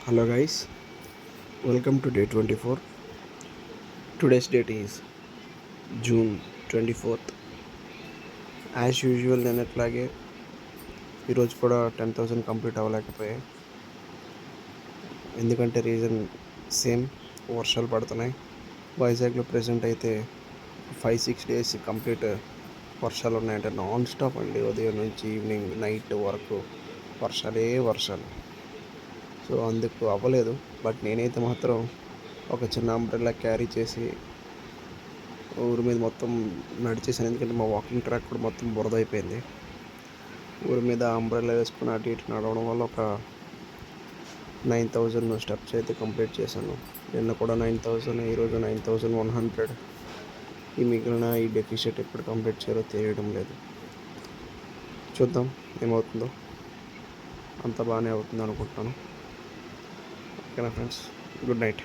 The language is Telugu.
Hello guys, welcome to day 24. Today's date is June 24th. As usual నేను ఎట్లాగే ఈరోజు కూడా 10,000 కంప్లీట్ అవ్వలేకపోయాయి. ఎందుకంటే రీజన్ సేమ్, వర్షాలు పడుతున్నాయి. వైజాగ్లో ప్రెజెంట్ అయితే 5-6 డేస్ కంప్లీట్ వర్షాలు ఉన్నాయంటే నాన్ స్టాప్ అండి. ఉదయం నుంచి ఈవినింగ్ నైట్ వరకు వర్షాలు. సో అందుకు అవ్వలేదు. బట్ నేనైతే మాత్రం ఒక చిన్న అంబ్రెల్లా క్యారీ చేసి ఊరి మీద మొత్తం నడిచేసాను. ఎందుకంటే మా వాకింగ్ ట్రాక్ కూడా మొత్తం బురద అయిపోయింది. ఊరి మీద అంబ్రెల్లా వేసుకుని అటు ఇటు నడవడం వల్ల ఒక 9,000 స్టెప్స్ అయితే కంప్లీట్ చేశాను. నిన్న కూడా 9,000, ఈరోజు 9,100. ఈ మిగిలిన ఈ డెఫిషియట్ ఎప్పుడు కంప్లీట్ చేయాలో తెలియడం లేదు. చూద్దాం ఏమవుతుందో. అంత బాగానే అవుతుంది అనుకుంటున్నాను. ఓకేనా ఫ్రెండ్స్, గుడ్ నైట్.